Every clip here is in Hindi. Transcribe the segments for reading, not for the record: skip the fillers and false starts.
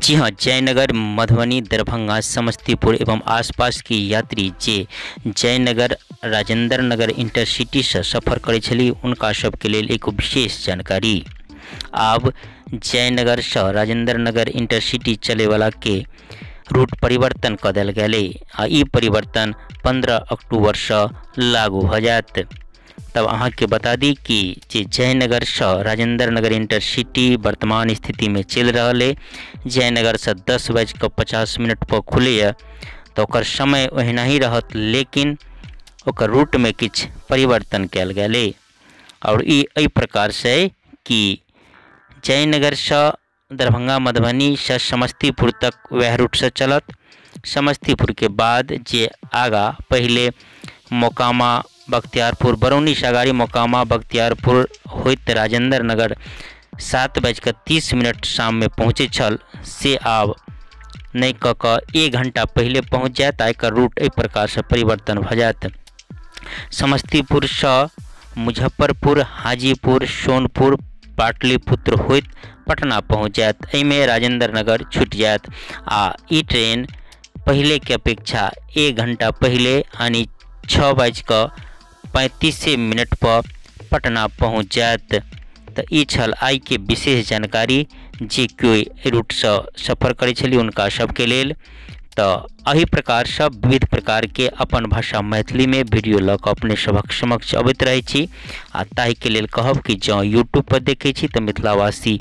जी हाँ, जयनगर, मधुबनी, दरभंगा, समस्तीपुर एवं आसपास की यात्री जे जयनगर राजेंद्र नगर इंटरसिटी से सफर करै छली उनका सबके लेल एक विशेष जानकारी। आब जयनगर से राजेंद्र नगर इंटरसिटी चले वाला के रूट परिवर्तन कर देल गेलै आ ई परिवर्तन 15 अक्टूबर से लागू हो जायत। तब अहाँ के बता दी कि जे जयनगर से राजेंद्र नगर इंटरसिटी वर्तमान स्थिति में चल रहा है। जयनगर से 10:50 पर खुले तो ओकर समय ओहिना ही रहत, लेकिन ओकर रूट में किछ परिवर्तन कल गए और ई प्रकार से कि जयनगर से दरभंगा, मधुबनी से समस्तीपुर तक वह रूट से चलत। समस्तीपुर के बाद जे आगा पहले मोकामा, बख्तियारपुर, बरौनी से अगाड़ी मोकामा, बख्तियारपुर होइत राजेंद्र नगर 7:30 शाम में पहुँचे छल से आब नहीं कऽ 1 घंटा पहले पहुँच जायत। एकर रूट एहि प्रकार से परिवर्तन भ जायत। समस्तीपुर से मुजफ्फरपुर, हाजीपुर, सोनपुर, पाटलिपुत्र होइत पटना पहुँच जायत। एहिमे राजेंद्र नगर छूट जायत आ ई ट्रेन पहले के अपेक्षा 1 घंटा पहले यानी 6:35 पर पटना पहुँच जायत। तो ई छल आई के विशेष जानकारी जे कोई रूट से सफर करे छली उनका सबके लेल। तो एही प्रकार से विविध प्रकार के अपन भाषा मैथिली में वीडियो लऽ कऽ अपने सबक समक्ष अबैत रहै छी। आ ताहि के लेल कहब कि जँ यूट्यूब पर देखै छी तो मिथिलावासी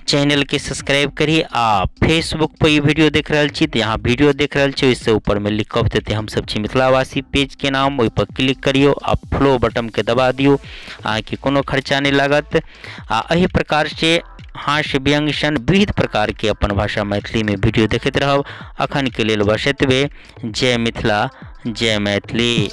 चैनल के सब्सक्राइब करी आ फेसबुक पर ये वीडियो देख रहा छी तो यहाँ वीडियो देख रहा छी इससे ऊपर में लिखब देते हम सब छी मिथिलावासी पेज के नाम, वही पर क्लिक करियो आ फॉलो बटन के दबा दियो, अहाँ के कोनो खर्चा नहीं लागत। आ एही प्रकार से हास्य व्यंग्य सन विविध प्रकार के अपन भाषा मैथिली में वीडियो देखते रहब। अखन के लेल बस एतबे। जय मिथिला, जय मैथिली।